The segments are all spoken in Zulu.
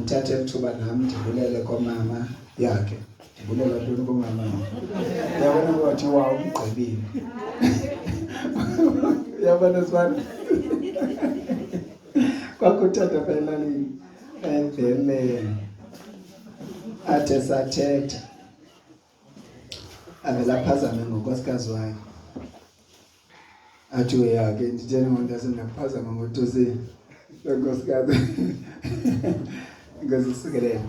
ndithathe ithuba nami ndibulele komama yakhe. Ndibulela ntoni komama? Yabona ukuthi umgqibile. Yabona sibana. Kwakuthatha phela elalini. And then athe sathetha. Avela phazame ngonkosikazi wakhe. Athi uyake nditshela umuntu asendaphazama ngotusi nkosikazi. Ngizisikelele.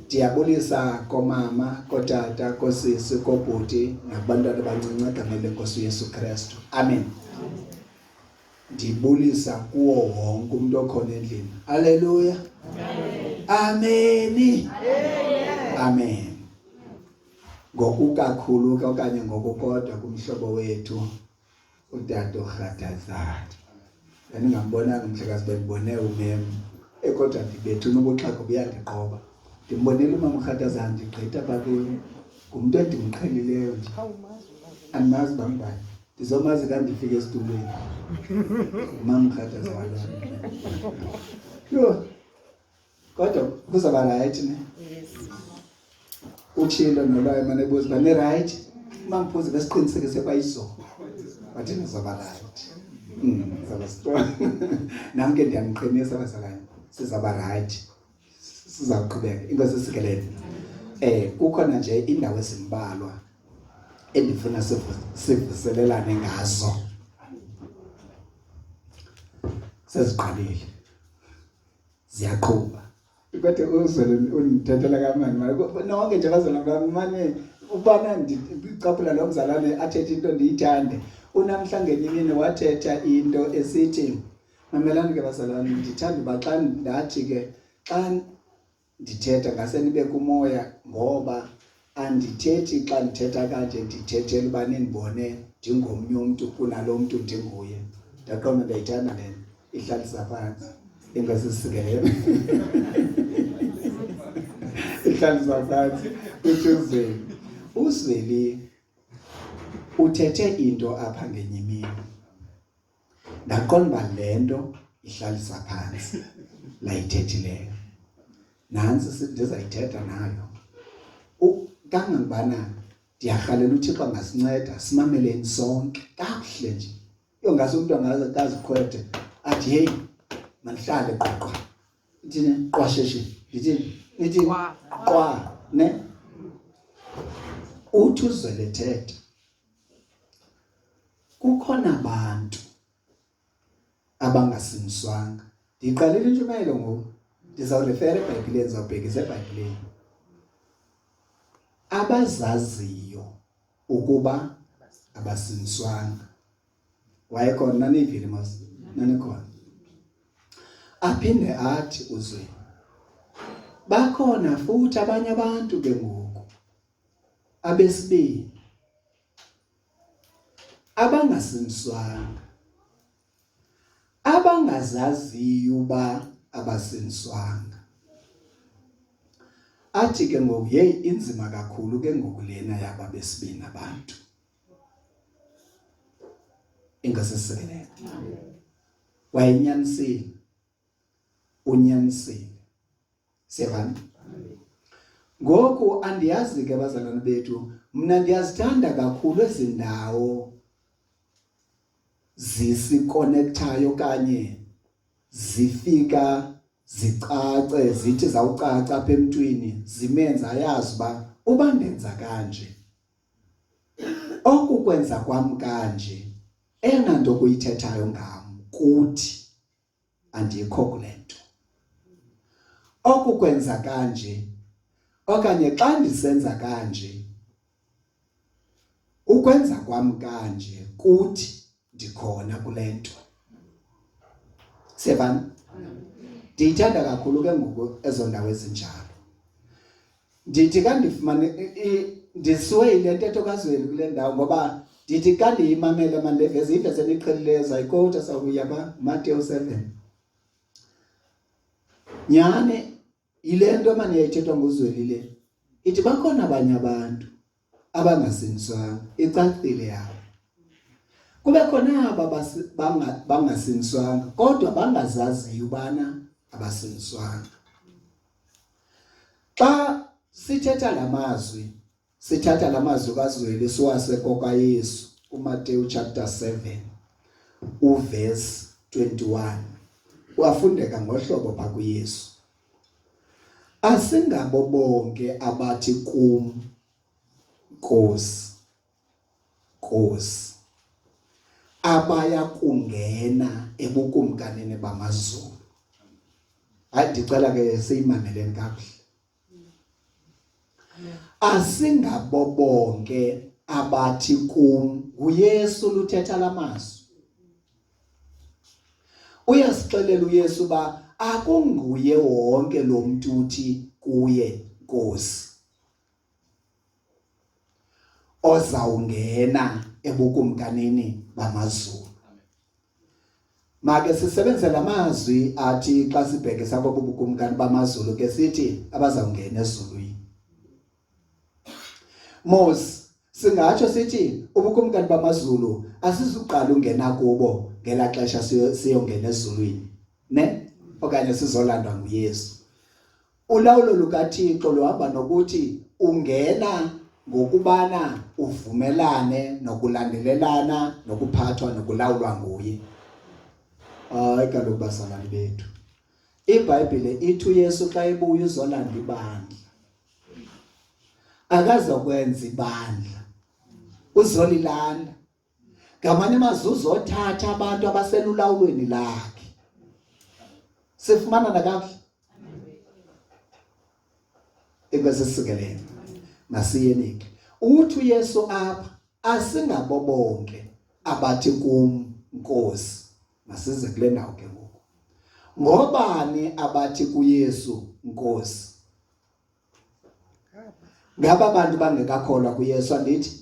Ndiyabulisa komama, kotata, kosisi, kobhuti nakubantwana abancinci egameni lenkosi uYesu Kristu. Amen. Ndibulisa kuwo wonke umuntu okhona endlini. Haleluya. Amen. Amen. Ngokukakhulu okanye ngokukodwa kumhlobo wethu udade uGhadazade. Ngingambonanga umhlekazi bendibone umem ekodwa ndibethu nobuxhaka buyandiqoba. Ndimbonile umama uGhadazade ndigqitha bakuyo. Ngumuntu endimqhelileyo nje. Andimazi bambani. Ndizomazi kanti ndifike esitulweni. Umama uGhadazade. Yo. Kodwa kuzaba right ne? Yes. Uchilo nolwaye manje ebuza bane right. Mangiphuze besiqinisekise kwayizo. Bathi nizaba right. Zaba strong. Nami ke ndiyamqinisa abazalwane. Sizaba right. Sizaqhubeka. Inkosi isikelele. Kukhona nje indawo ezimbalwa endifuna sivuselelane ngazo. Seziqalile. Ziyaqhuba. Kodwa uzwele unithathela kamani manje nonke nje bazalwane manje ubana ndicaphula lo mzalwane athethe into ndiyithande unamhlanje nini wathetha into esithi mamelani ke bazalwane ndithanda uba xa ndathi ke xa ndithetha ngase nibe kumoya ngoba andithethi xa ndithetha kanje ndithethela uba nindibone ndingomnye umuntu kunalo muntu ndinguye ndaqonda ndayithanda lena ihlalisa phansi inkosi isikelele. Ihlalisa phansi uthi uzweli uthethe into apha ngenye imini. Ndaqonda uba le nto ihlalisa phansi layithethileyo. Nansi ndizayithetha nayo. Kangangubana ndiyarhalela uThixo angasinceda simameleni sonke kakuhle nje. Yongase umuntu angazikhwethe athi hey manihlale qoqwa. Ithini qwasheshe. Ithi qwa ne uthi uzwele thetha. Kukhona abantu abangasiniswanga. Ndiqalile intshumayelo ngoku. Ndizawurefera eBhayibhileni zawubhekisa eBhayibhileni. Abazaziyo ukuba abasiniswanga. Wayekhona nanivile mas nanikhona. Aphinde athi uzwe. Bakhona futhi abanye abantu ke ngoku abesibili abangasiniswanga abangazaziyo uba abasiniswanga. Athi ke ngoku hey inzima kakhulu ke ngoku lena yaba besibili abantu. Ingasisekele. Wayenyanisile. Unyanisile. Sevani. Ngoku andiyazi ke bazalwane bethu, mina ndiyazithanda kakhulu ezindawo zisikonektayo kanye zifika zicace zithi zawucaca apha emntwini zimenza ayazi uba ndenza kanje. Okukwenza kwam kanje eyona nto kuyithethayo ngam kuthi andikho kule nto. Okukwenza kanje okanye xa ndisenza kanje ukwenza kwam kanje kuthi ndikhona kule nto. Sevani. Ndiyithanda kakhulu ke ngoku ezo ndawo ezinjalo. Ndithi kandifumane ndisuwe ile ntetho kaZweli kule ndawo ngoba ndithi kandiyimamela mandeveze iveze niqhelileyo zayikota sawuyaba Matthew 7. Nyane ile nto manje yayithethwa nguZweli le. Ithi bakhona abanye abantu abangasiniswanga icacile yabo. Kube khona aba bangasiniswanga kodwa bangazaziyo ubana abasiniswanga. Xa sithetha lamazwi, sithatha lamazwi kaZweli siwase kokaYesu uMateyu chapter 7 uverse 21. Wafundeka ngohlobo pha kuYesu. Asingabo bonke abathi kum Nkosi, Nkosi, abayakungena ebukumkanini bamazulu. Hayi ndicela ke siyimameleni kakuhle. Asingabo bonke abathi kum, uYesu luthetha lamazwi. Uyasixelela uYesu ba akunguye wonke lo muntu uthi kuye Nkosi ozawungena ebukumkanini bamazulu. Make sisebenzise lamazwi athi xa sibheke sabo ubukumkani bamazulu ke sithi abazawungena ezulwini. Mos singatsho sithi ubukumkani bamazulu asizuqala ungena kubo ngela xesha siyongena ezulwini, ne? Okanye sizolandwa nguYesu. Ulawulo lukaThixo luhamba nokuthi ungena ngokubana uvumelane nokulandelelana nokuphathwa nokulawulwa nguye. Hayi kaloku basalali bethu, iBhayibhile ithi uYesu xa ebuya uzolanda ibandla, akazokwenza ibandla, uzolilanda. Ngamanye amazwi uzothatha abantu abaselulawulweni lakhe. Sifumana nakakuhle ekwesisikelelo masiyenike. Uthi uYesu apha asingabo bonke abathi kum Nkosi. Masize kule ndawo ke ngoku. Ngobani abathi kuYesu Nkosi? Ngaba abantu bangekakholwa kuYesu andithi?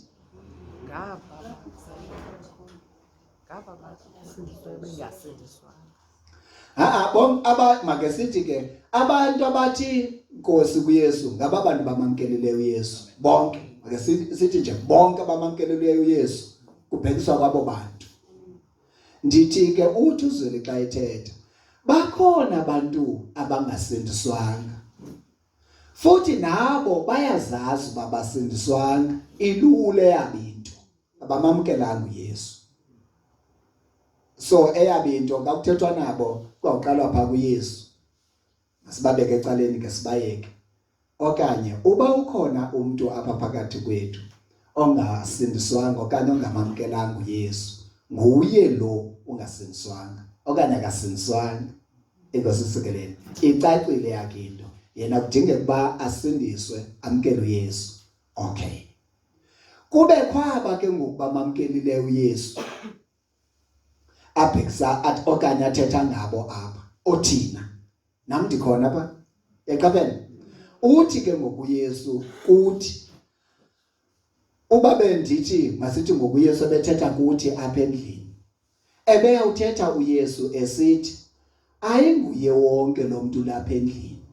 Make sithi ke abantu abathi Nkosi kuYesu ngaba abantu bamamkeleleyo uYesu bonke. Make sithi nje bonke abamamkeleleyo uYesu kubhekiswa kwabo bantu. Ndithi ke uthi uZweli xa ethetha bakhona abantu abangasindiswanga, futhi nabo bayazazi uba basindiswanga, ilule yabinto abamamkelanga uYesu. So eyabinto ngakuthethwa nabo kwaqalwa pha kuYesu, masibabeke ecaleni ke sibayeke. Okanye uba ukhona umuntu apha phakathi kwethu ongasindiswanga okanye ongamamkelanga uYesu, nguye lo ungasindiswanga okanye akasindiswanga. Enkosi sikelele icacile yakhe into, yena kudingeka ukuba asindiswe, amkele uYesu. Okay, kube khwaba ke ngoku bamamkelile uYesu abhekisa athi okanye athetha ngabo apha othina nam ndikhona apha eqaphela. Uthi ke ngoku uYesu kuthi uba bendithi masithi ngoku uYesu bethetha kuthi apha endlini, ebeyawuthetha uYesu esithi ayinguye wonke lo muntu lapha endlini.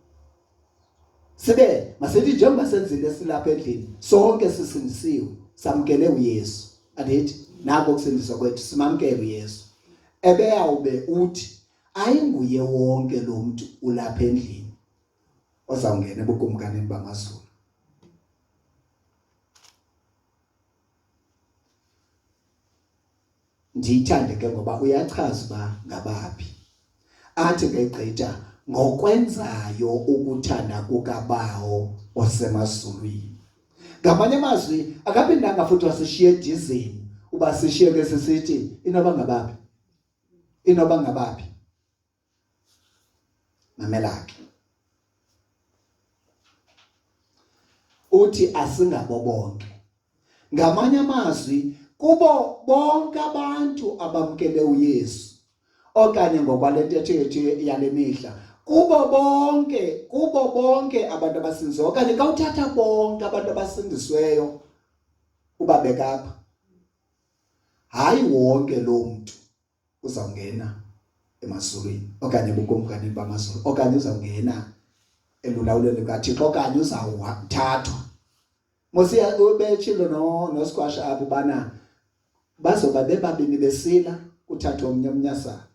Sibe masithi njengoba senzile silapha endlini sonke sisindisiwe, samkele uYesu. Andithi nako kusindiswa kwethu simamkele uYesu. Ebeyawube uthi ayinguye wonke lo muntu ulapha endlini ozawungena ebukumkanini bamazulu. Ndiyithande ke ngoba uyachaza uba ngabaphi. Athi ngegqitha ngokwenzayo ukuthanda kukaBawo osemazulwini. Ngamanye amazwi akaphindanga futhi wasishiye edizeni uba sishiye ke sisithi inoba ngabaphi, inoba ngabaphi. Mamela ke uthi asingabo bonke. Ngamanye amazwi kubo bonke abantu abamkele uYesu, okanye ngokwalentetho yethu yale mihla, kubo bonke abantu abasindisiweyo, okanye kawuthatha bonke abantu abasindisiweyo ubabeka apha, hayi wonke lo muntu uzawungena emazulwini okanye ebukumkanini bamazulu, okanye uzawungena elulawulweni lukaThixo, okanye uzawuthathwa. Mosiya ubetshilo noSquash apho bana bazoba bebabini besila kuthathwa omnye umnyasana.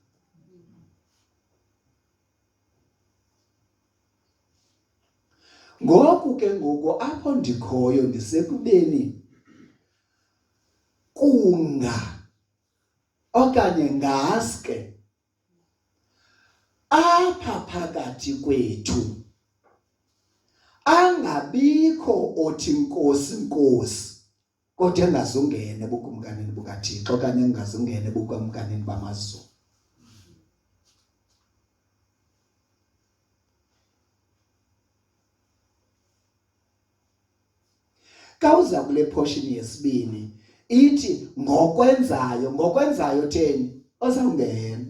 Ngoku ke ngoku apho ndikhoyo ndisekubeni kunga okanye ngaske apha phakathi kwethu angabikho othi Nkosi Nkosi kodwa engazungene ebukumkanini bukaThixo okanye engazungene ebukumkanini bamazulu. Kawuza kule portion yesibini ithi ngokwenzayo theni ozawungena.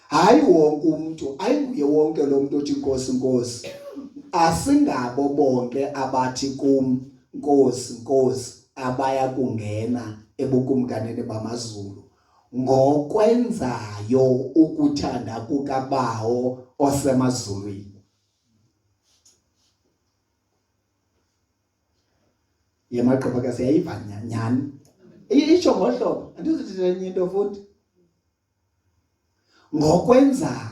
Hayi wonke umuntu, ayinguye wonke lo muntu othi Nkosi Nkosi. Asingabo bonke abathi kum Nkosi Nkosi abaya kungena ebukumkanini bamazulu ngokwenzayo ukuthanda kukaBawo osemazulwini. Yemaqheba ke siyayiva nyani. Itsho ngohlobo, andizothi enye into futhi. Ngokwenzayo.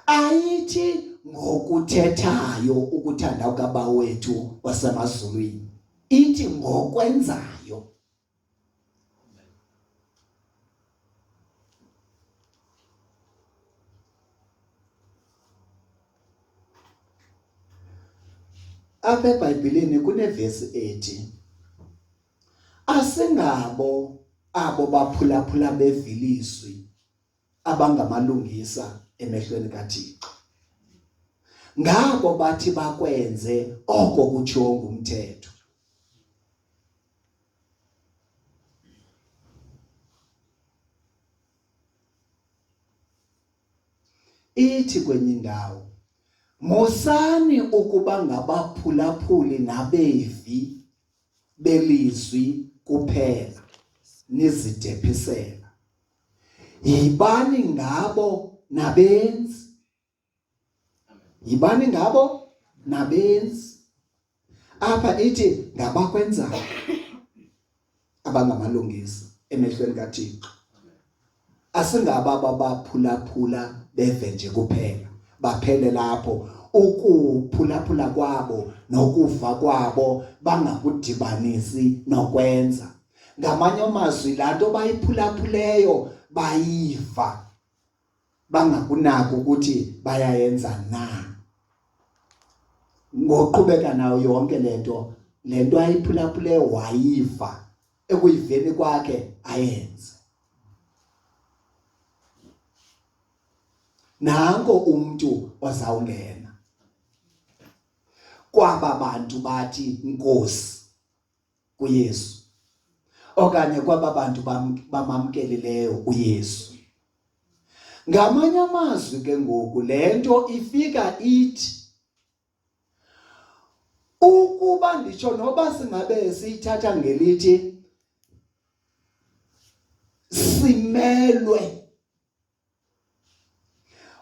Ayithi ngokuthethayo ukuthanda ukaBawo wethu wasemazulwini. Ithi ngokwenzayo. Apha eBhayibhileni kunevesi ethi asingabo abo baphulaphula beviliswi abangamalungisa emehlweni kaThixo. Ngabo bathi bakwenze oko kutshiwo ngumthetho. Ithi kwenye indawo musani ukuba ngabaphulaphuli nabevi belizwi kuphela nizidephisela. Yibani ngabo nabenzi. Yibani ngabo nabenzi. Apha ithi ngabakwenzayo abangamalungisa emehlweni kaThixo. Asingaba babaphulaphula beve nje kuphela. Baphele lapho ukuphulaphula kwabo nokuva kwabo bangakudibanisi nokwenza. Ngamanye amazwi lanto bayiphulaphuleyo bayiva bangakunaki ukuthi bayayenza na. Ngoqhubeka nayo yonke lento ayiphulaphuleyo wayiva ekuyiveni kwakhe ayenze. Nanko umuntu ozawungena kwaba bantu bathi Nkosi kuYesu okanye kwaba bantu bamamkelileyo uYesu. Ngamanye amazwi ke ngoku lento ifika ithi ukuba nditsho noba singabe siyithatha ngelithi simelwe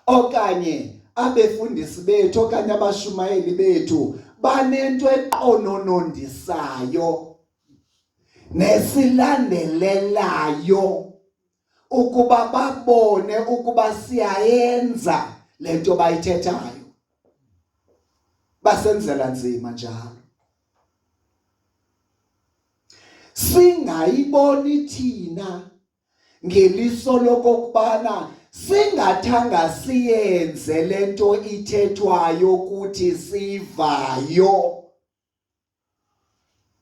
okanye abefundisi bethu okanye abashumayeli bethu banento eqononondisayo nesilandelelayo ukuba babone ukuba siyayenza lento bayithethayo. Basenzela nzima njalo. Singayiboni thina ngeliso lokubana singathanga siyenze lento ithethwayo ukuthi sivayo.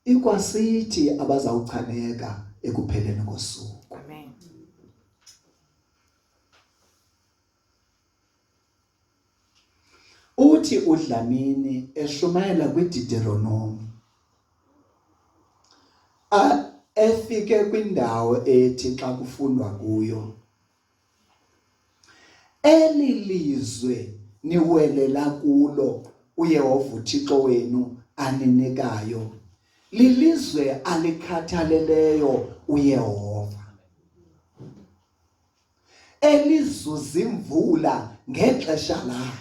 Ikwasithi abazawuchaneka ekupheleni kosuku. Amen. Uthi uDlamini eshumayela kwiDeuteronomy efike kwindawo ethi xa kufundwa kuyo eli lizwe niwelela kulo uYehova uThixo wenu aninikayo lilizwe alikhathaleleyo uYehova elizuza imvula ngexesha layo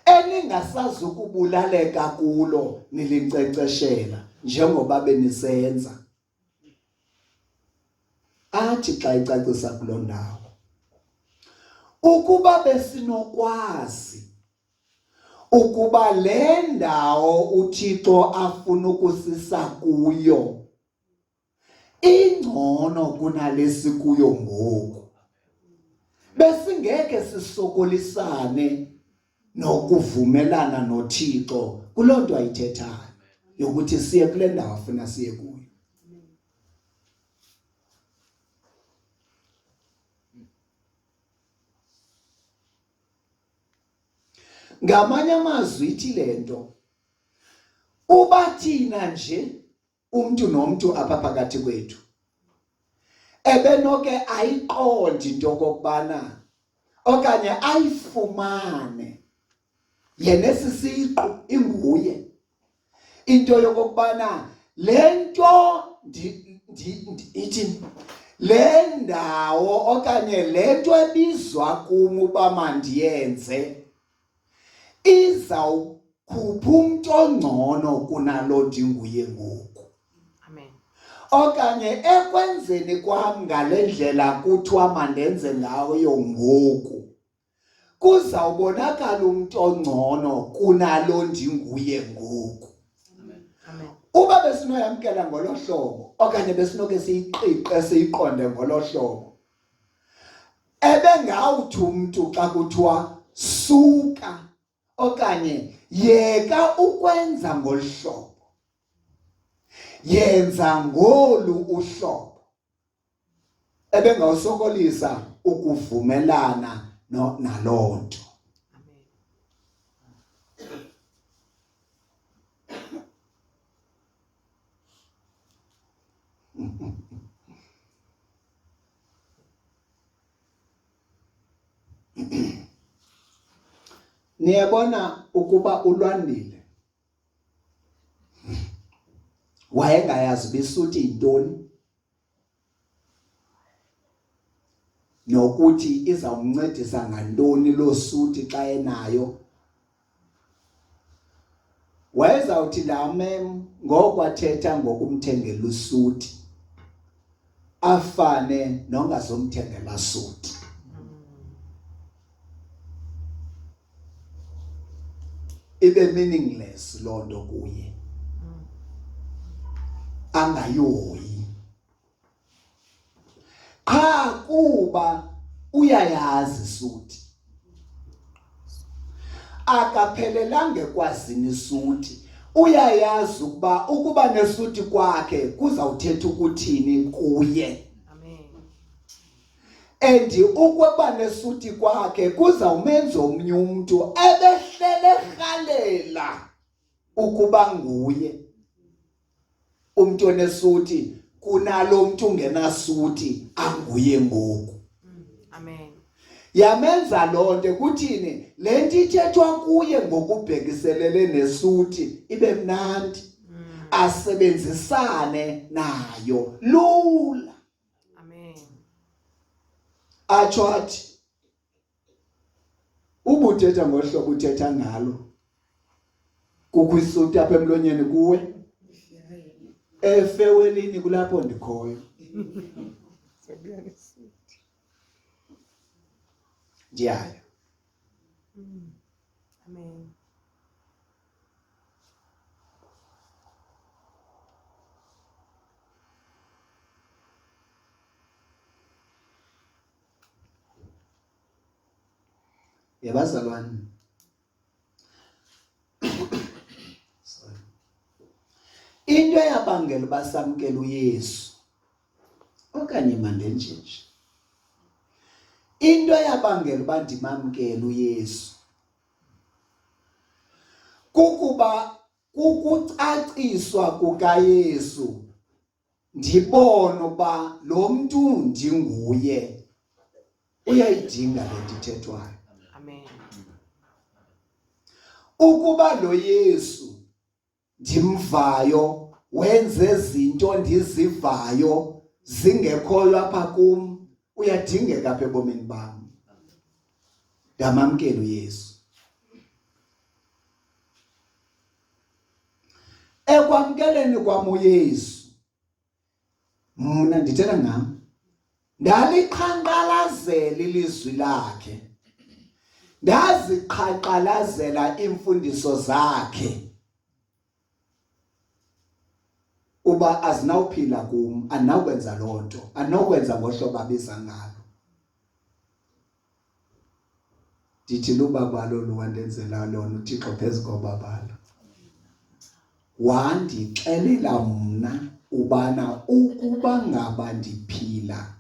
eningasazukubulaleka kulo nilinkcenkceshela njengoba benisenza. Athi xa icacisa kuloo ndawo ukuba besinokwazi ukuba le ndawo uThixo afuna ukusisa kuyo ingcono kunalesi kuyo ngoku, besingeke sisokolisane nokuvumelana noThixo kuloo nto ayithethayo yokuthi siye kule ndawo afuna siye kuyo. Ngamanye amazwi ithi lento, uba thina nje umuntu nomuntu apha phakathi kwethu ebenoke ayiqonde into okokubana okanye ayifumane yena esisiqu inguye into yokokubana lento ithi le ndawo okanye lento ebizwa kum uba mandiyenze izawukhupha umuntu ongcono kunalo ndinguye ngoku. Amen. Okanye ekwenzeni kwam ngale ndlela kuthiwa mandenze ngayo ngoku kuzawubonakala umuntu ongcono kunalo ndinguye ngoku. Amen. Uba besinoyamkela ngolo hlobo okanye besinoke siyiqiqe siyiqonde ngolo hlobo, ebengawuthi umuntu xa kuthiwa suka okanye yeka ukwenza ngolu hlobo, yenza ngolu uhlobo, ebengawusokolisa ukuvumelana naloo nto. Niyabona ukuba uLwandile wayengayazi bisuthi yintoni nokuthi izawumncedisa ngantoni lo suti xa enayo. Wayezawuthi la mem ngokwathetha ngokumthengela usuti afane nongazomthengela suti. Ibe meaningless loo nto kuye, angayihoyi qha kuba uyayazi suti, akaphelelanga ekwazini suti, uyayazi ukuba nesuti kwakhe kuzawuthetha ukuthini kuye. And ukuba nesuti kwakhe kuzawumenza omnye umuntu ebehlele erhalela ukuba nguye umuntu onesuti kunalo muntu ungenasuti anguye ngoku. Amen. Yamenza loo nto kuthini le nto ithethwa kuye ngokubhekiselele nesuti ibe mnandi, asebenzisane nayo lula. Atsho athi ubuthetha ngohlobo uthetha ngalo kukho isuti apha emlonyeni kuwe, efewelini kulapho ndikhoyo. Ndiyaya. Amen. Yabazalwane, into eyabangela basamkela uYesu okanye mandenjenje, into eyabangela bandimamkela uYesu kukuba kukucaciswa kukaYesu ndibone uba lo mntu ndinguye uyayidinga le nto ithethwayo. Ukuba lo Yesu ndimvayo wenze izinto ndizivayo zingekhoyo apha kum, uyadingeka apha ebomini bam. Ndamamkela uYesu. Ekwamkeleni kwam uYesu, mna ndithetha ngam, ndaliqhankqalazela ilizwi lakhe ndaziqhaqhalazela imfundiso zakhe uba azinawuphila kum, andinawukwenza loo nto, andinokwenza ngohlobo abiza ngalo. Ndithi luba balo luwandenzela lona uThixo phezu kobabalo. Wandixelela mna ubana ukuba ngaba ndiphila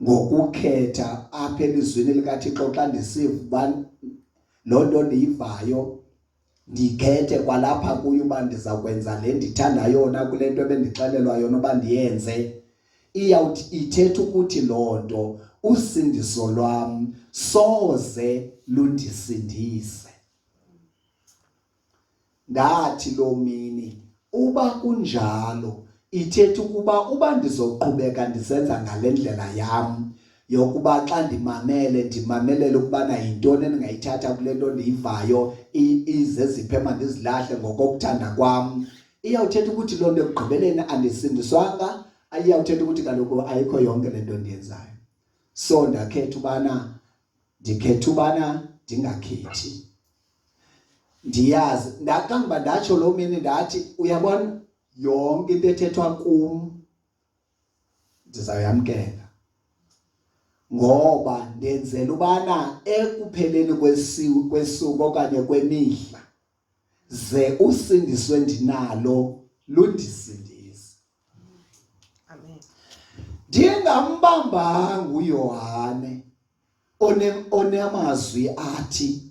ngokukhetha apha elizweni likaThixo xa ndisiva loo nto ndiyivayo, ndikhethe kwalapha kuyo uba ndiza kwenza le ndithanda yona kule nto ebendixelelwa yona uba ndiyenze, iyawuthi ithetha ukuthi loo nto usindiso lwam soze lundisindise. Ndathi loo mini uba kunjalo ithetha uba ndizoqhubeka ndisenza ngale ndlela yam yokuba xa ndimamelele ukubana yintoni endingayithatha kule nto ndiyivayo ize ziphema ndizilahle ngokokuthanda kwam, iyawuthetha ukuthi loo nto ekugqibeleni andisindiswanga, iyawuthetha ukuthi kaloku ayikho yonke le nto ndiyenzayo. So ndikhetha ubana ndingakhethi. Ndiyazi kangoba ndatsho loo mini ndathi uyabona yonke into ethethwa kum ndizawuyamkela, ngoba ndenzela ubana ekupheleni kwesuku okanye kwemihla ze usindiswe ndinalo lundisindise. Amen. Ndingambambanga uYohane onamazwi athi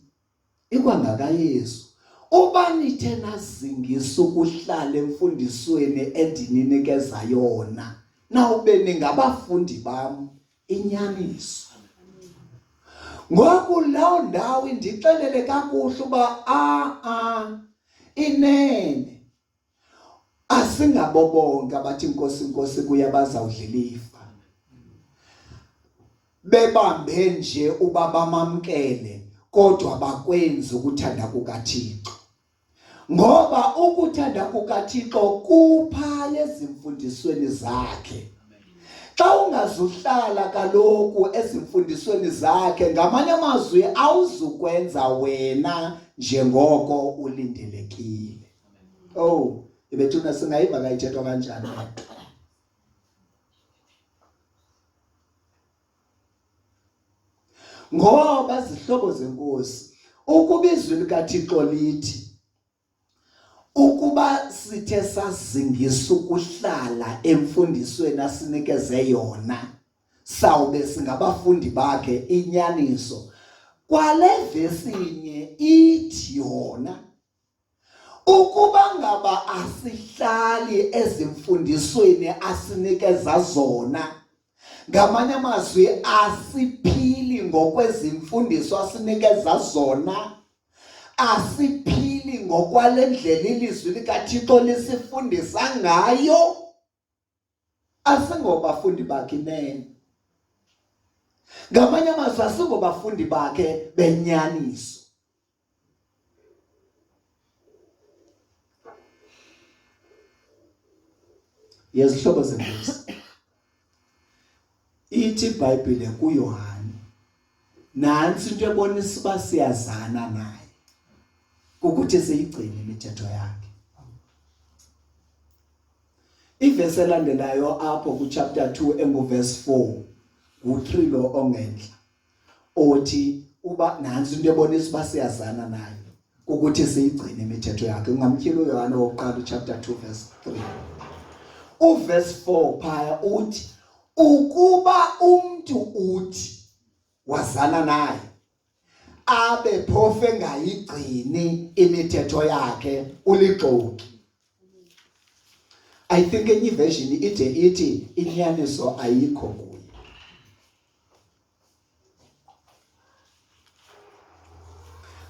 ikwangakayesu, uba nithe nazingisa ukuhlala emfundisweni endininikeza yona, nawube ningabafundi bam inyaniso. Ngoku lawo ndawo indixelele kakuhle uba inene asingabo bonke abathi Nkosi kuye bazawudla ilifa bebambe nje uba bamamkele, kodwa bakwenza ukuthanda kukaThixo. Ngoba ukuthanda kukaThixo kuphaya ezimfundisweni zakhe. Xa ungazuhlala kaloku ezimfundisweni zakhe, ngamanye amazwi awuzukwenza wena njengoko ulindelekile. Oh, ibethuna singayiva kayithethwa kanjani. Ngoba zihlobo zenkosi, ukuba izwi likaThixo lithi ukuba sithe sazingisa ukuhlala emfundisweni asinikeze yona, sawube singabafundi bakhe inyaniso. Kwale vesi inye ithi yona ukuba ngaba asihlali ezimfundisweni asinikeza zona, ngamanye amazwi asiphili ngokwezimfundiso asinikeza zona, asiphili ngokwale ndlela ilizwi likaThixo lisifundisa ngayo, asingobafundi bakhe nene. Ngamanye amazwi asingobafundi bakhe benyaniso. Yezihlobo zenkosi, ithi iBhayibhile kuYohane, nansi into ebonisa uba siyazana naye, ukuthi siyigcine imithetho yakhe. Ivesi elandelayo apho kuchapter 2 enguverse 4 u3 lo ongenhla othi uba nansi into ebonisa uba siyazana naye ukuthi siyigcine imithetho yakhe. Ungamtyhila uYohane wokuqala chapter 2 verse 3. Uverse 4 phaya uthi ukuba umuntu uthi wazana naye abe phofu engayigcini imithetho yakhe ulixoki. I think enye version ithi inyaniso ayikho kuye.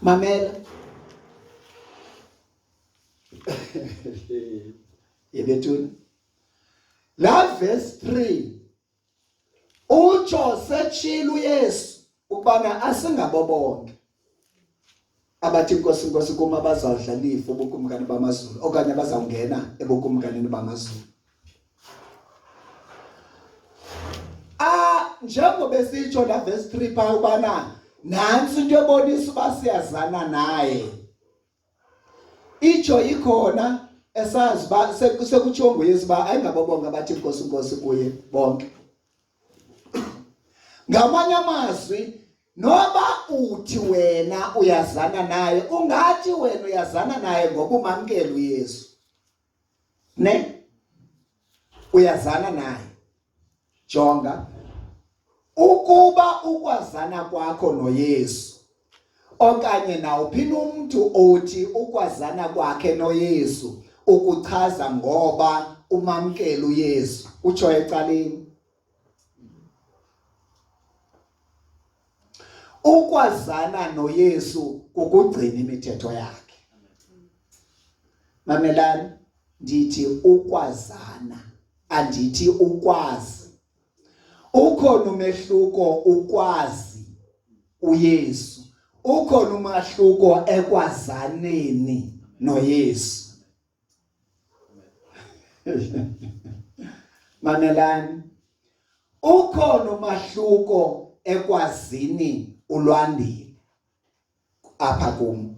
Mamela yebethuni la verse 3 utsho setshila uYesu ukubana asingabo bonke abathi Nkosi kuma bazawudla ilifa ubukumkani bamazulu okanye bazawungena ebukumkanini bamazulu. Njengoba esitsho la verse 3 pha ubana nansi into ebonisa uba siyazana naye. Itsho ikhona esazi uba sekutsho nguYesu uba ayingabo bonke abathi Nkosi Nkosi kuye bonke. Ngamanye amazwi, noba uthi wena uyazana naye, ungathi wena uyazana naye ngoba umamkela uYesu. Ne? Uyazana naye. Jonga. Ukuba ukwazana kwakho noYesu, okanye nawuphi umuntu othi ukwazana kwakhe noYesu ukuchaza ngoba umamkela uYesu, utsho ecaleni. Ukwazana noYesu kukugcina imithetho yakhe. Mamelani, ndithi ukwazana, andithi ukwazi. Ukhona umehluko ukwazi uYesu, ukhona umahluko ekwazaneni noYesu. Mamelani, ukhona umahluko ekwazini ulwandile apha kum.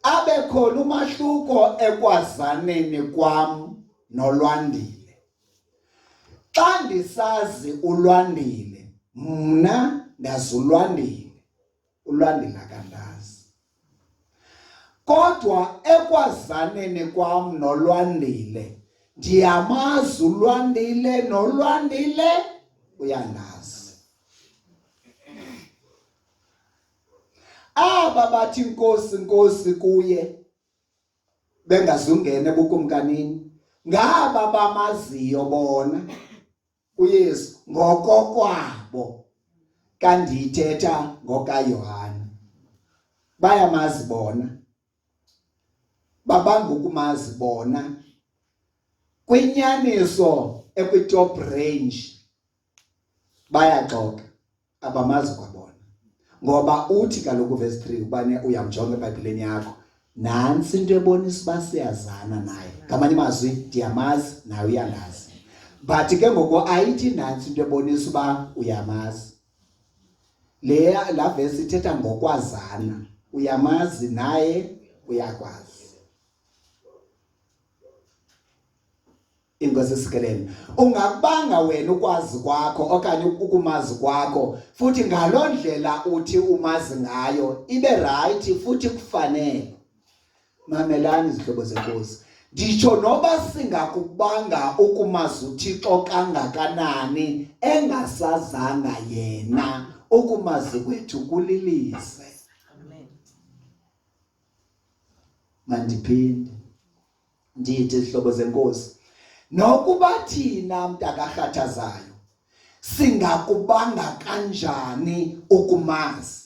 Abe khona umahluko ekwazaneni kwam nolwandile. Xa ndisazi ulwandile, mna ndazi ulwandile, ulwandile akandazi. Kodwa ekwazaneni kwam nolwandile, ndiyamazi ulwandile nolwandile uyandazi. Aba bathi Nkosi Nkosi kuye bengazungena ebukumkanini, ngaba bamaziyo bona uYesu ngokokwabo, kanti ithetha ngokaYohane. Bayamazi bona, babanga ukumazi bona. Kwinyaniso ekwi-top range bayaxoka, abamazi kwabona. Ngoba uthi kaloku verse 3, ubane uyamjonga eBhayibhileni yakho, nansi into ebonisa uba siyazana naye. Ngamanye amazwi, ndiyamazi naye uyandazi. But ke ngoku ayithi nansi into ebonisa uba uyamazi. La verse ithetha ngokwazana, uyamazi naye uyakwazi. Inkosi sikelele. Ungakubanga wena ukwazi kwakho okanye ukumazi kwakho, futhi ngaloo ndlela uthi umazi ngayo ibe right futhi kufanele. Mamelani izihlobo zenkosi. Nditsho noba singakubanga ukumazi uThixo kangakanani engasazanga yena, ukumazi kwethu kulilise. Amen. Mandiphinde ndithi izihlobo zenkosi, nokuba thina mntakarhathazayo singakubanga kanjani ukumazi,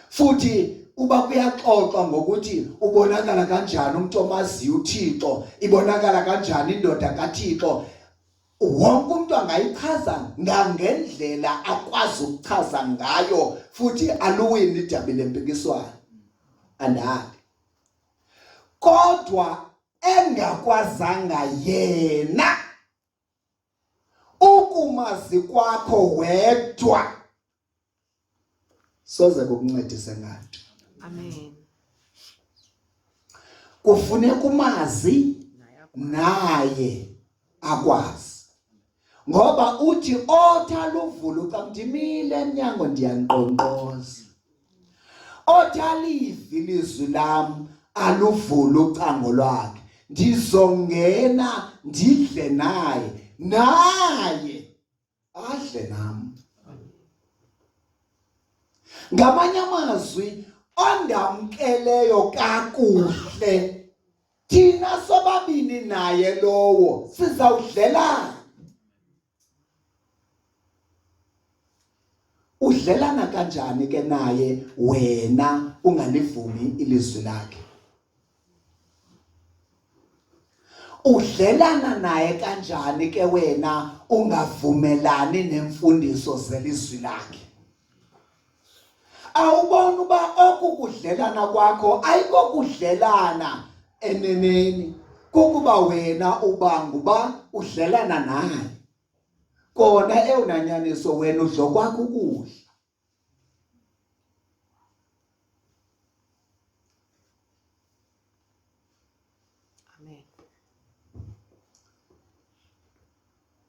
futhi uba kuyaxoxwa ngokuthi ubonakala kanjani umuntu omaziyo uThixo, ibonakala kanjani indoda kaThixo, wonke umuntu angayichaza ngangendlela akwazi ukuchaza ngayo, futhi aluwini idabi lempikiswano andali. Kodwa engakwazanga yena, ukumazi kwakho wedwa soze kukuncedise nganto. Amen. Kufuneka umazi naye akwazi. Ngoba uthi othala uvulu xa ndimile emnyango ndiyanqonqoza. Othalivi ilizwi lam aluvula ucango lwakhe, ndizongena ndidle naye, naye adle nam. Ngamanye amazwi, ondamkeleyo kakuhle, thina sobabini naye lowo sizawudlelana. Udlelana kanjani ke naye wena ungalivumi ilizwi lakhe? Udlelana naye kanjani ke wena ungavumelani nemfundiso zelizwi lakhe? Awubona uba okukudlelana kwakho ayikokudlelana eneneni, kukuba wena ubanga uba udlelana naye. Kona eyonanyaniso wena udlo kwakho ukudla. Amen.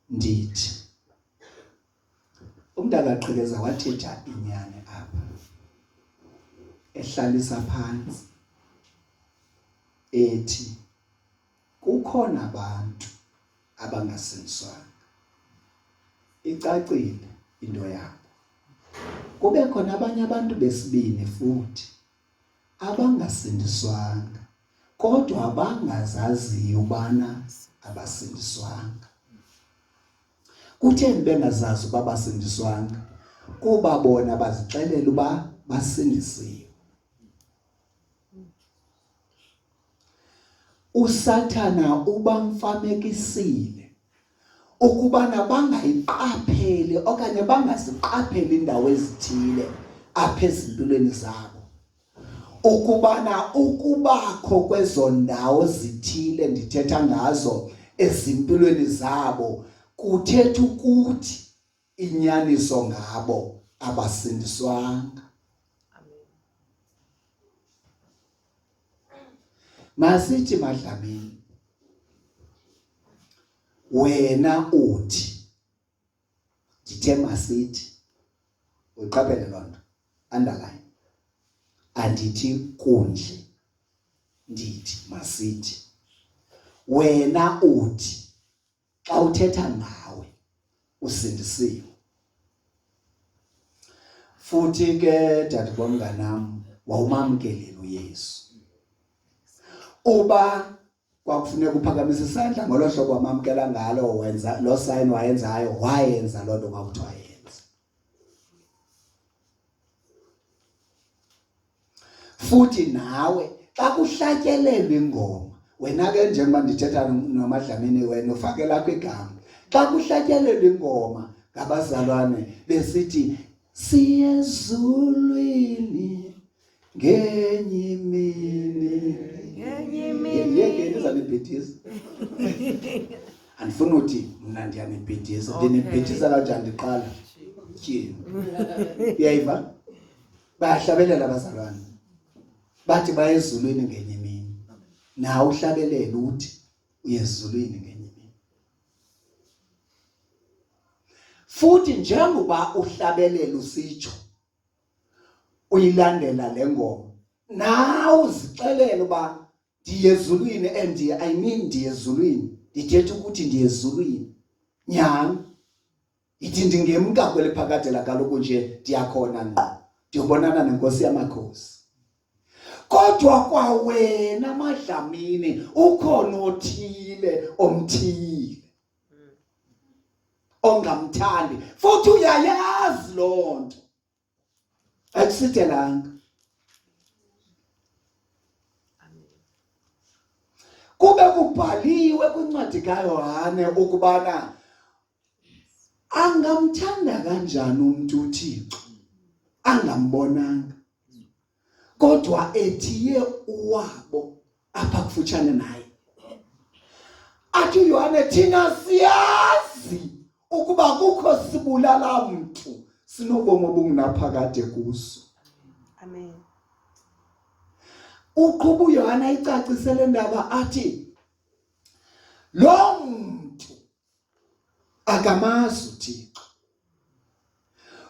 Ndithi umuntu akaqhekeza wathetha inyani apha ehlalisa phansi ethi kukhona abantu abangasindiswanga. Icacile into yabo. Kube khona abanye abantu besibini futhi abangasindiswanga kodwa abangazaziyo ubana abasindiswanga. Kutheni bengazazi uba basindiswanga? Kuba bona bazixelela uba basindisiwe. Usathana ubamfamekisile ukubana bangayiqapheli okanye bangaziqapheli indawo ezithile apha ezimpilweni zabo. Ukubana ukubakho kwezo ndawo zithile ndithetha ngazo ezimpilweni zabo kuthetha ukuthi inyaniso ngabo abasindiswanga. Masithi Madlamini, wena uthi, ndithe masithi, uqaphele loo nto, underline, andithi kunje, ndithi masithi, wena uthi, xa uthetha nawe, usindisiwe. Futhi ke dade bomnganam wawumamkelile uYesu. Uba kwakufuneka uphakamise isandla ngolo hlobo wamamkela ngalo wenza lo sign wayenzayo, wayenza loo nto kwakuthiwa yenza. Futhi nawe xa kuhlatyelelwa ingoma, wena ke njengoba ndithetha noMadlamini wena ufake lakho igama. Xa kuhlatyelelwa ingoma ngabazalwane besithi siyezulwini ngenye imini. Yeke ndizanibhidisa. Andifuna uthi mna ndiyanibhidisa. Ndinibhidisa kanjani ndiqala? Tyhini. Uyayiva? Bayahlabelela abazalwane. Bathi baya ezulwini ngenye imini. Nawe uhlabelele uthi uye ezulwini ngenye imini. Futhi njengoba uhlabelela usitsho uyilandela le ngoma, nawe uzixelela uba ndiye ezulwini and I mean ndiye ezulwini. Ndithetha ukuthi ndiye ezulwini. Nyani. Ithi ndingemka kweli phakade kaloku nje ndiyakhona ngqo. Ndiyobonana neNkosi yamakhosi. Kodwa kwawena Madlamini ukhona othile omthile. Ongamthandi. Futhi uyayazi loo nto. Akusithelanga. Kube kubhaliwe kwincwadi kaYohane ukubana angamthanda kanjani umuntu uThixo angambonanga kodwa ethiye uwabo apha kufutshane naye. Athi uYohane thina siyazi ukuba kukho sibulala mntu sinobomi obungunaphakade kuso. Amen. Uqhubu uYohane icacisele ndaba athi lo muntu akamazi uThixo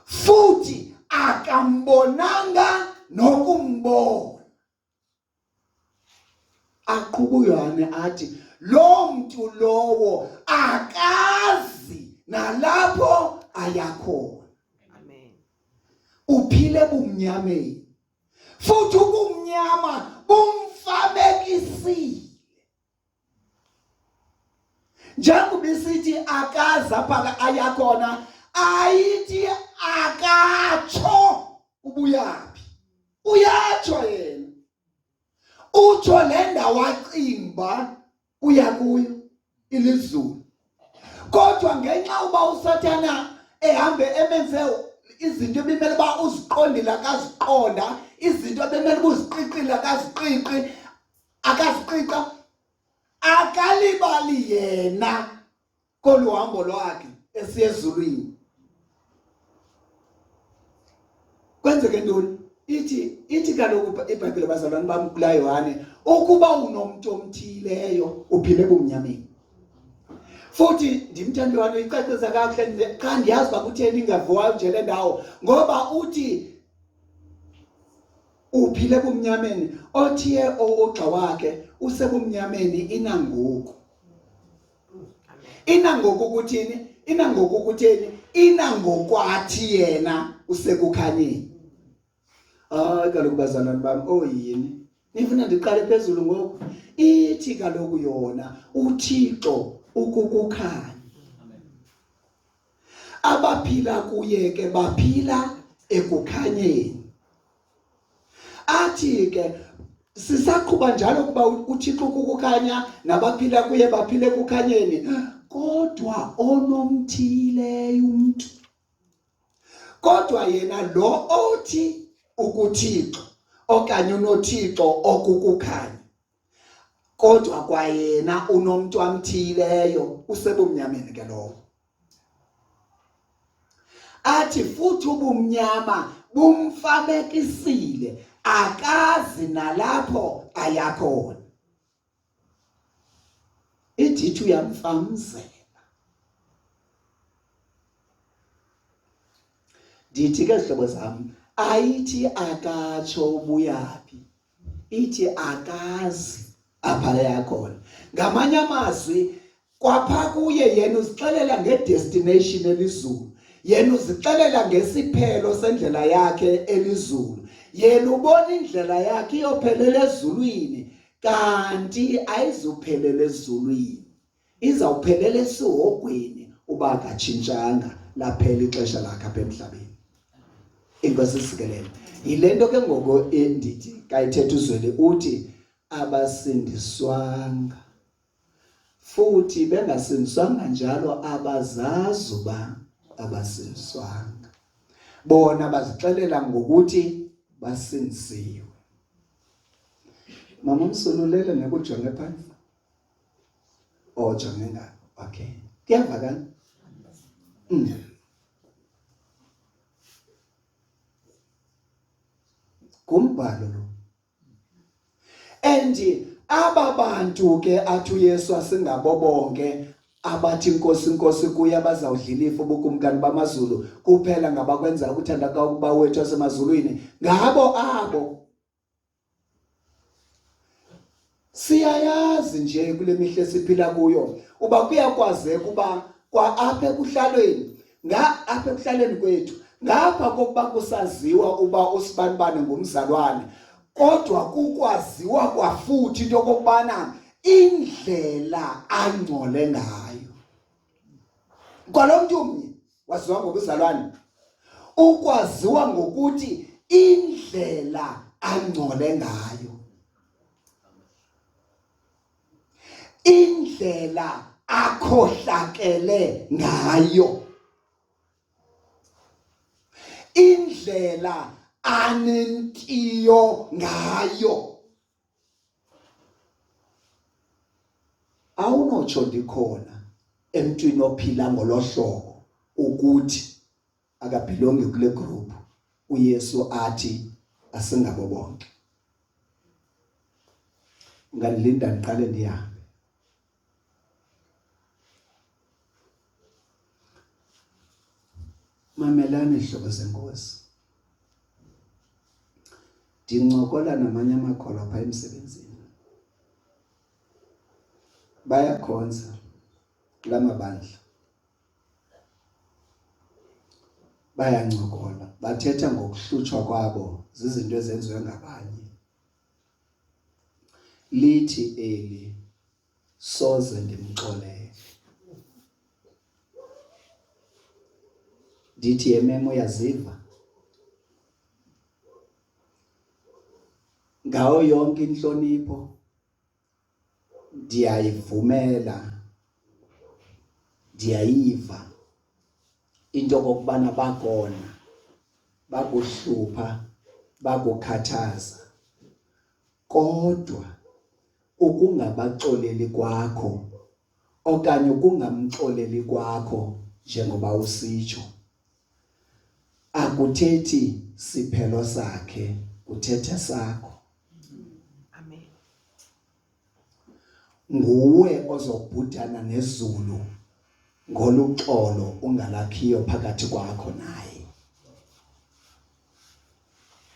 futhi akambonanga nokumbona. Aqhubu uYohane athi lo muntu lowo akazi nalapho ayakhona. Amen. Uphile bumnyameni futhi ubumnyama bumfamekisile. Njengoba isithi akazi apha ayakhona, ayithi akatsho ubuyaphi. Uyatsho yena. Utsho le ndawo acimba uya kuyo ilizulu. Kodwa ngenxa uba uSathana ehambe emenze izinto ebimele uba uziqondile akaziqonda, izinto ebimele uba uziqiqile akaziqiqa, akalibali yena kolu hambo lwakhe esiya ezulwini. Kwenzeke ntoni? ithi kaloku iBhayibhile bazalwane bami kula Yohane ukuba unomuntu omthileyo uphile ebumnyameni. Futhi ndimthandwa icacisa kakuhle cha ndiyazi bakutheni ingavuka nje le ndawo ngoba uthi uphile ebumnyameni othiye ogxa wakhe usebumnyameni inangoku. Inangoku ukuthini? Inangoku ukutheni? Inangokwathi yena usekukhanyeni. Kaloku bazalwane bami yini nifuna ndiqale phezulu ngoku ithi kaloku yona uThixo ukukukhanya. Abaphila kuye ke baphila ekukhanyeni. Athi ke sisaqhuba njalo kuba uThixo ukukukhanya nabaphila kuye baphile ekukhanyeni kodwa onomthileyo umuntu. Kodwa yena lo othi ukuThixo okanye unoThixo okukukhanya kodwa kwayena unomuntu amthileyo usebumnyameni ke lowo. Athi futhi ubumnyama bumfabekisile akazi nalapho ayakhona. Ithi uyamfamzela. Ndithi ke hlobo zami ayithi akatsho ubuyaphi ithi akazi apha yakhona. Ngamanye amazwi kwapha kuye yena uzixelela ngedestination elizulu. Yena uzixelela ngesiphelo sendlela yakhe elizulu. Yena ubona indlela yakhe iyophelela ezulwini kanti ayizuphelela ezulwini. Izawuphelela esihogweni uba akatshintshanga laphela ixesha lakhe apha emhlabeni. Inkosi sikelele. Yilento ke ngoku endithi kayithetha uZweli uthi abasindiswanga futhi bengasindiswanga njalo abazazi uba abasindiswanga. Bona bazixelela ngokuthi basindisiwe. Mama umsululele nekujonge phansi. Jonge ngapha. Okay. Kuyavakala? Kumbhalo lo. And aba bantu ke athi uYesu asingabo bonke abathi Nkosi kuye abazawudla ilifa ubukumkani Bamazulu kuphela ngabakwenza ukuthanda kwakuba wethu wasemazulwini ngabo abo. Siyayazi nje kule mihle siphila kuyo uba kuyakwazeka uba kwa apha ekuhlalweni apha ekuhlaleni kwethu ngapha kokuba kusaziwa uba usibanibane ngumzalwane kodwa kukwaziwa kwafuthi into okubana indlela angcole ngayo. Kwalomuntu umnye waziwa ngobuzalwane ukwaziwa ngokuthi indlela angcole ngayo. Indlela akhohlakele ngayo. Indlela anentiyo ngayo. Awunotsho ndikhona emntwini ophila ngolohlobo ukuthi akabhilongi kule group uYesu athi asingabo bonke. Ngalilinda ndiqale ndihambe. Mamelani hlobo zenkosi. Ndincokola namanye amakholwa apha emsebenzini. Bayakhonza lamabandla. Bayancokola, bathetha ngokuhlutshwa kwabo zizinto ezenziwe ngabanye. Lithi eli soze ndimxolele. Ndithi yememo yaziva. Ngawo yonke inhlonipho ndiyayivumela. Ndiyayiva into okubana bakona bakuhlupha bakukhathaza kodwa ukungabaxoleli kwakho okanye ukungamxoleli kwakho njengoba usitsho akuthethi siphelo sakhe, kuthetha sakho. Amen. Nguwe ozobhudana nezulu ngoluxolo ungalakhiyo phakathi kwakho naye.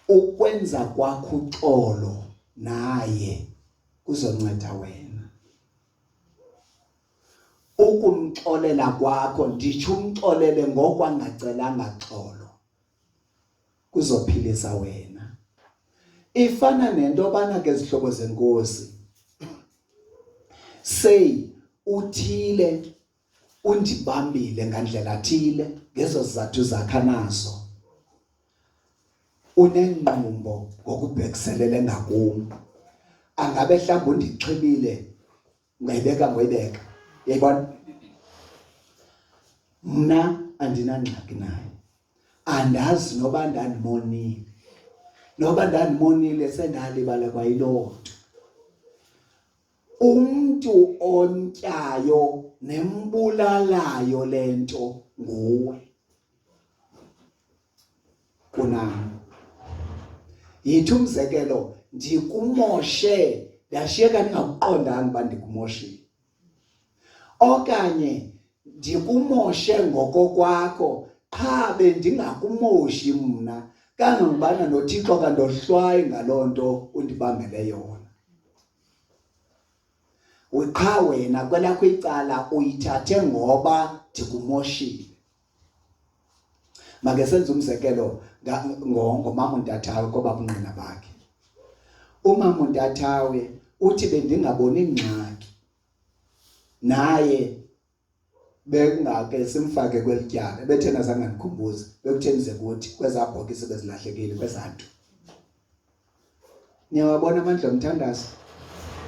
Ukwenza kwakho uxolo naye kuzonceda wena. Ukumxolela kwakho, nditsho umxolele ngokwangacelanga xolo, kuzophilisa wena. Ifana nento bana ke izihlobo zenkosi. Say uthile undibambile ngandlela thile ngezo zizathu zakhe nazo. Unenqumbo ngokubhekiselele ngakum. Angabe mhlawumbe undixhibile ngayibeka ngoyibeka. Yayibona? Mna andinangxaki naye. Andazi noba ndandimonile. Noba ndandimonile sendalibala kwayiloo nto. Umntu ontyayo nembulalayo lento nguwe. Kunami. Yithi umzekelo ndikumoshe ndashiyeka ndingakuqondanga uba ndikumoshile. Okanye ndikumoshe ngokokwakho qha bendingakumoshi mna kangangubana noThixo kandohlwaye ngaloo nto undibambele yona. Qha wena kwelakho icala uyithathe ngoba ndikumoshile. Make senze umzekelo ngomama uNtathawe kobabunqina bakhe. Umama uNtathawe uthi bendingaboni ingxaki naye bekungake simfake kwelityala bethena zange ndikhumbuze bekuthenize kuthi kwezabhokisi bezilahlekile kwezantu. Niyawabona amandla omthandazo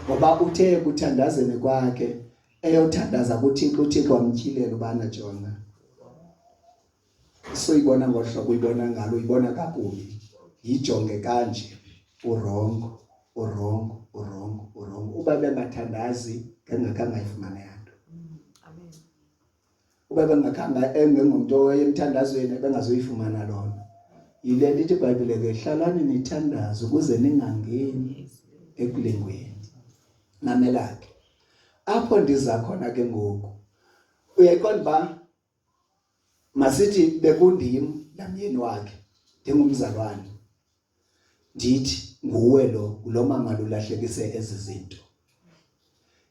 ngoba uthe kuthandazeni kwakhe eyothandaza kuThixo wamtyilela ubana jonga. Soyibona ngohlobo uyibona ngalo uyibona kakubi. Yijonge kanje urongo. Uba bengathandazi ngengakanga ifumane yanto. Amen. Uba bengakanga engengumuntu oyemthandazweni bengazoyifumana lona. Yile lithi iBhayibhile ke hlalani nithandaze ukuze ningangeni ekulengweni. Mamela ke. Apho ndiza khona ke ngoku. Uyayiqonda ba masithi bekundim lamyeni wakhe ndingumzalwane. Ndithi nguwe lo mama lulahlekise ezi zinto.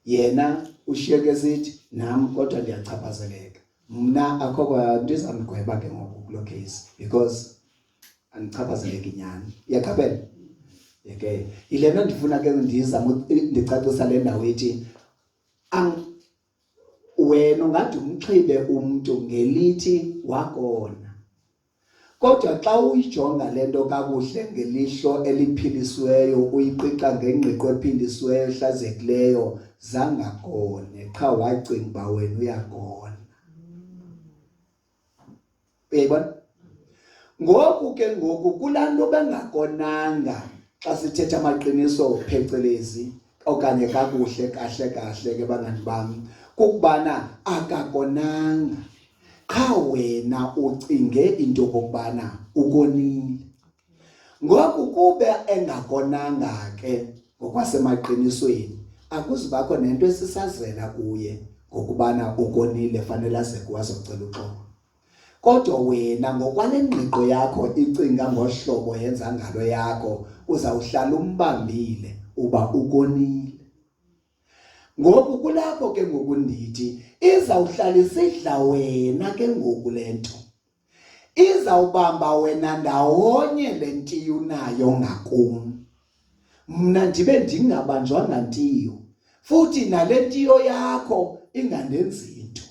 Yena ushiyeke sithi nami kodwa ndiyachaphazeleka. Mna akho kwanto izamgweba ke ngoku kulo case because andichaphazeleki nyani. Iyaqaphela? Okay. Yilena ndifuna ke ndizama ndicacisa le ndawo ethi wena ungathi umxhibe umuntu ngelithi wakona. Kodwa xa uyijonga lento kakuhle ngelihlo eliphilisiweyo uyiqiqa ngengqiqo ephindisiweyo ehlazekileyo zangakone qha wacinga ba wena uyakona. Uyayibona? Ngoku ke ngoku kulanto bengakonanga xa sithetha amaqiniso phecelezi okanye kakuhle kahle ke bangani bami kukubana akakonanga. Qha wena ucinge into kokubana ukonile. Ngoku kube engakonanga ke ngokwasemaqinisweni akuzibakho nento esisazela kuye ngokubana ukonile fanele aze kuwazocela uxolo. Kodwa wena ngokwale ngqiqo yakho icinga ngohlobo yenza ngalo yakho uzawuhlala umbambile uba ukonile. Ngoku kulapho ke ngoku ndithi izawuhlala isidla wena ke ngoku lento. Izawubamba wena ndawonye lentiyo nayo ngakum. Mna ndibe ndingabanjwanga ntiyo. Futhi nalentiyo yakho ingandenzi into.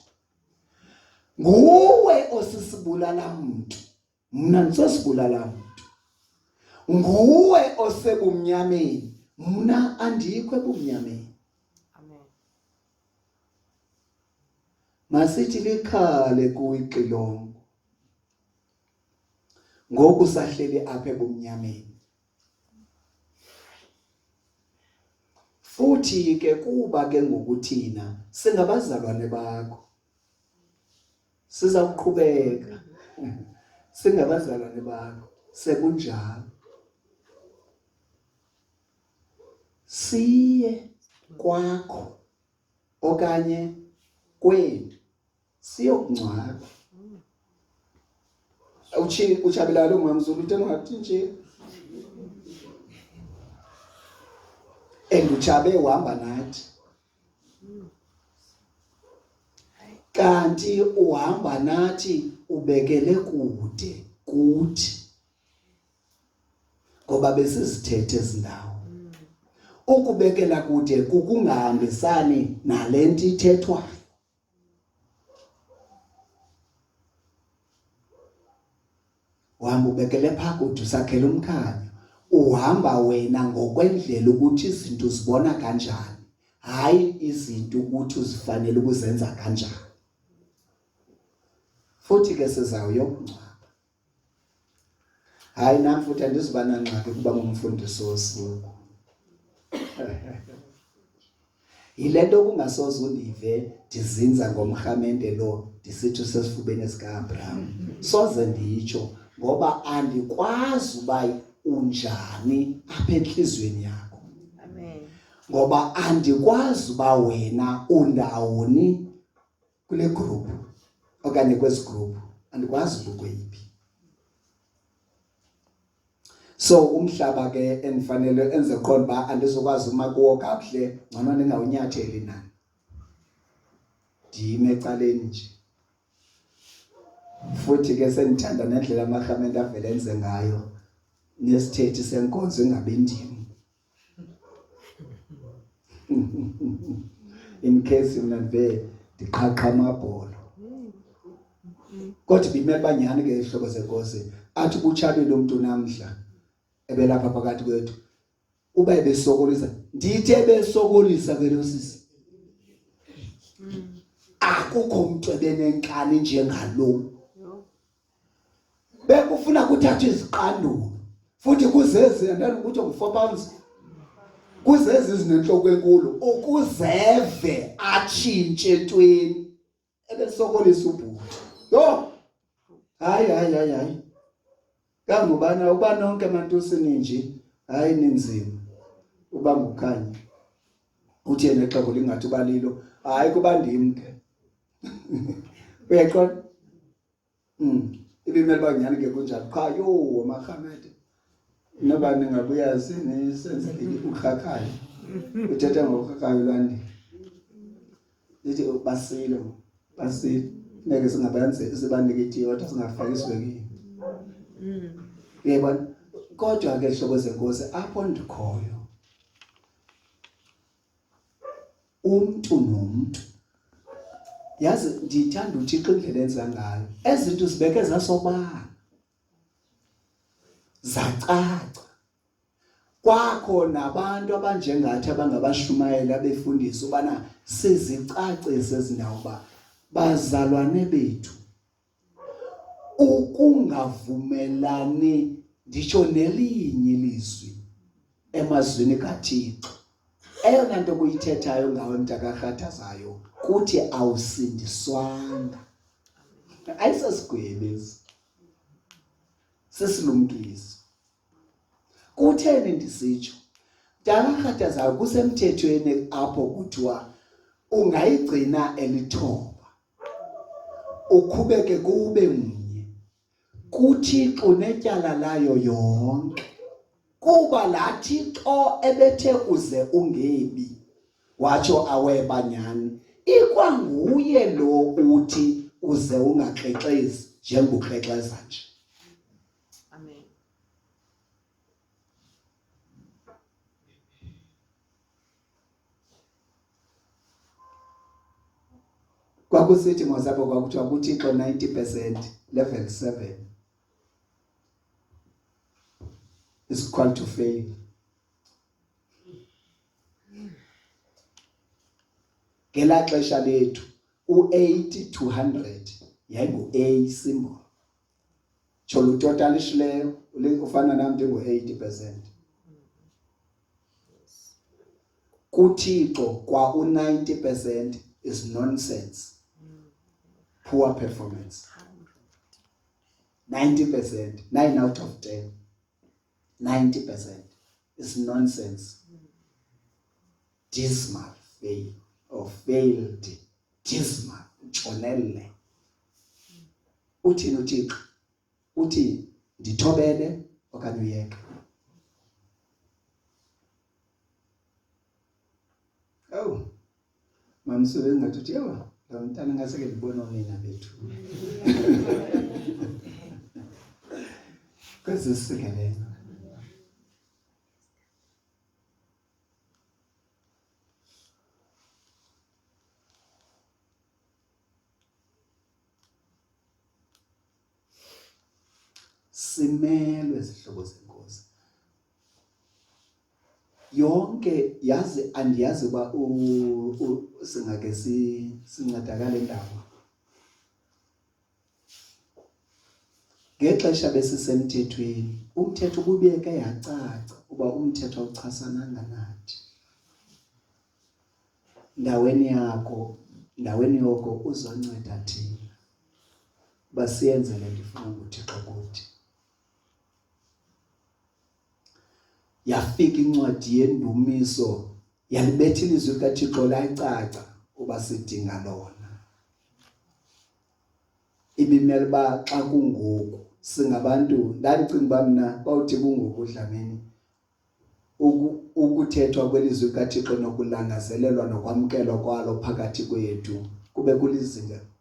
Nguwe osisibulala muntu. Mna ndisosibulala muntu. Nguwe osebumnyameni. Mna andikho ebumnyameni. Masithi likhale kuwixilongo. Ngoku sahleli apha ebumnyameni. Futhi ke kuba ke ngokuthina singabazalwane bakho. Sizawuqhubeka. singabazalwane bakho sekunjalo. Siye kwakho okanye kwenu siyokungcwaba. Uchabelalo ngumamzulu into engathi nje. Enduchabe uhamba nathi. Kanti uhamba nathi ubekele kude kuthi. Ngoba besizithethe izindawo. Ukubekela kude kukungahambisani nalento ithethwayo. Uhamba ubekele phaa kude usakhela umkhanyo. Uhamba wena ngokwendlela ukuthi izinto uzibona kanjani, hayi izinto ukuthi uzifanele ukuzenza kanjani. Futhi ke sizawuyokungcwaba. Hayi nami futhi andiziba nangxaki kuba ngumfundisi wosuku. Yilento kungasoze undive ndizinza ngomhamende lo ndisithi sesifubeni sikaAbraham. Soze nditsho ngoba andikwazi uba unjani apha enhlizweni yakho. Amen. Ngoba andikwazi uba wena undawoni kule group okanye kwezi group. Andikwazi ukweyiphi. So umhlaba ke enifanele enze qonda ba andizokwazi uma kuwo kakuhle ngcono ningawunyatheli nani. Ndime ecaleni nje. Futhi ke senithanda nendlela amahamende avele enze ngayo nesithethi senkonzo ingabendimi. In case mina nve ndiqhaqha amabholo. Kodwa bimele banyani ke ihlobo zenkosi athi kuchabile umuntu namhla ebelapha phakathi kwethu uba ebesokolisa ndithe besokolisa ke lo sisi. Akukho umuntu ebenenkani njengalo. Bekufuna kuthathwe iziqandulo futhi kuzezi andani ukuthi ngu4 pounds kuzezi izinenhloko enkulu ukuzeve atshintshe entweni ebesokolisa ubhuti. Yo hayi kangubana uba nonke emantusini nje hayi ninzima uba ngukhanya uthi yena exhego lingathi balilo hayi kuba ndimke. Uyaqonda? Ibimele banyani ke kunjalo cha yo amahamede noba ningabuyazi nisenzele ukhakhayo uthethe ngokhakhayo lwandi lithi basilo ngeke singabenze sibanike itiyota singafaki isibekile. Yebo kodwa ke hlobo zenkosi apho ndikhoyo umuntu nomuntu yazi ndithanda uThixo indlela enza ngayo ezinto zibeke zasobala zacaca kwakho nabantu abanjengathi abangabashumayela befundisa ubana sizicacise ezindawo ba bazalwane bethu ukungavumelani nditsho nelinye ilizwi emazwini kaThixo. Eyona nto kuyithethayo ngawe mntakakhathazayo kuthi awusindiswanga. Ayisesigwebezi sesilumkisi. Kutheni ndisitsho mntakakhathazayo kusemthethweni apho kuthiwa ungayigcina elithoba ukhubeke kube munye kuThixo netyala layo yonke kuba laa Thixo ebethe uze ungebi watsho aweba nyani ikwanguye lo uthi uze ungaxexezi njengokuxexeza nje. Amen. Kwakusithi ngosapho kwakuthiwa kuThixo 90% level 7 is equal to fail. Ngela xesha lethu u80 to 100 yayingu-A symbol. Cholo total ishileyo ufana nami ndingu-80%. kuThixo kwa u90% is nonsense. Poor performance. 90%, 9 out of 10, 90% is nonsense. Dismal fail or failed, dismal, utshonele. Uthini uThixo? Uthi ndithobele okanye uyeke. Oh, mamsube ngathi uthi yho, la mntana ngaseke ndibona mina bethu. Kwezisikelena. Simelwe izihlobo zenkosi. Yonke yazi andiyazi ba singake sincedakala endaba. Ngexesha besisemthethweni, umthetho ubuyeke yacaca uba umthetho awuchasananga nathi. Ndaweni yoko uzonceda thina. Basiyenze le nto ifuna uThixo kuthi. Yafika incwadi yendumiso yalibetha ilizwi likaThixo layicaca uba sidinga lona. Ibimele ba xa kungoku singabantu ndandicinga uba mna bawuthi kungoku Dlamini ukuthethwa kwelizwi likaThixo nokulangazelelwa nokwamkelwa kwalo phakathi kwethu kube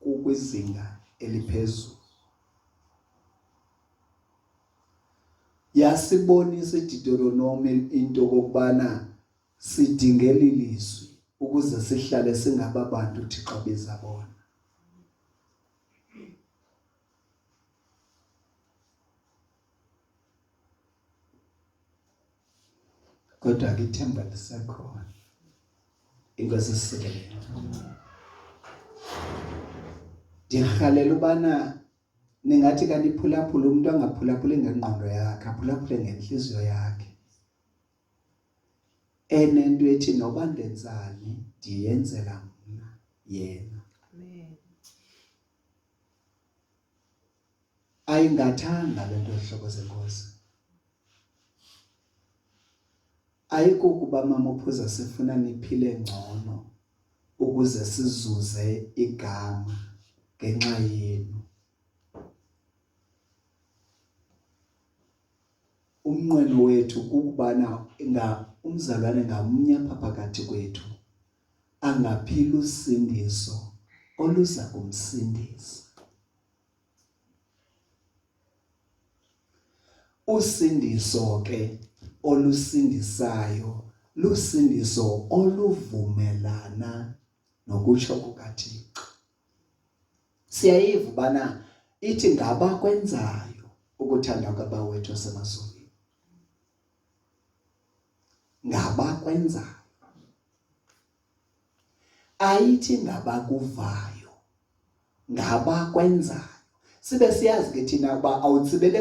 kukwizinga eliphezulu. Yasibonisa iDeuteronomy into kokubana sidingela ilizwi ukuze sihlale singababantu uThixo bezabona. Kodwa ke ithemba lisekhona. Inkosi isikelele. Ndiyarhalela ubana ningathi kanti iphulaphula umuntu angaphulaphuli ngengqondo yakhe, aphulaphule ngenhliziyo yakhe. Enento ethi noba ndenzani ndiyenzela mna yena. Amen. Ayingathanga le nto zihlobo zenkosi. Ayikukuba mama uphuza sifuna niphile ngcono ukuze sizuze igama ngenxa yenu. Umnqweno wethu kukubana umzalwane ngamnye apha phakathi kwethu angaphila usindiso oluza kumsindisa. Usindiso ke olusindisayo lusindiso oluvumelana nokutsho kukaThixo. Siyayiva bana ithi ngaba kwenzayo ukuthanda kwaBawo wethu osemazulwini. Ngaba kwenzayo. Ayithi ngaba kuvayo. Ngaba kwenzayo. Sibe siyazi ke thina uba awutsibele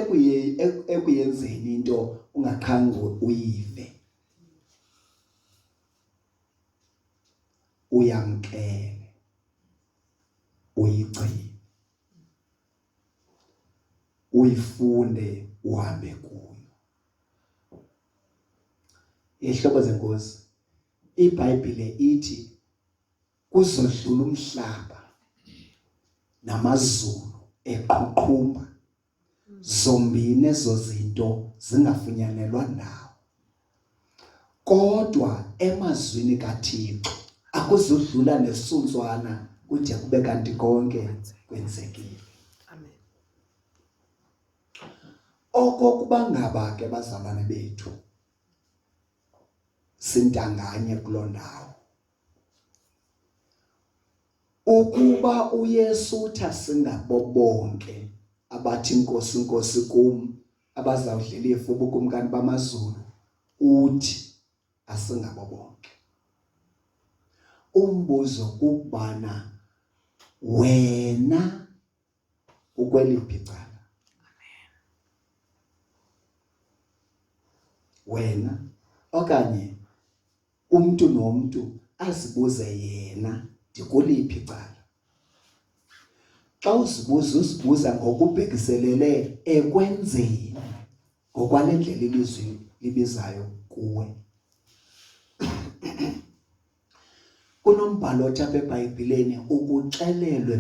ekuyenzeni into ungakhange uyive. Uyamkele. Uyigcine. Uyifunde uhambe kuyo. Ihlobo zenkosi. iBhayibhile ithi kuzodlula umhlaba namazulu eqhuqhumba zombini ezo zinto zingafunyanelwa ndawo. Kodwa emazwini kaThixo akuzodlula nesuntswana kude kube kanti konke kwenzekile. Amen. Okokuba ngaba ke bazalwane bethu sintanganye kuloo ndawo. Ukuba uYesu uthi singabo bonke abathi Nkosi Nkosi kum abazawudla ilifa ubukumkani Bamazulu, uthi asingabo bonke. Umbuzo kubana wena ukweliphi icala? Wena okanye umuntu nomuntu azibuze yena ndikuliphi icala? xa uzibuza ngokubhekiselele ekwenzeni ngokwale ndlela ilizwi libizayo kuwe. Kunombhalo othi apha eBhayibhileni ukuxelelwe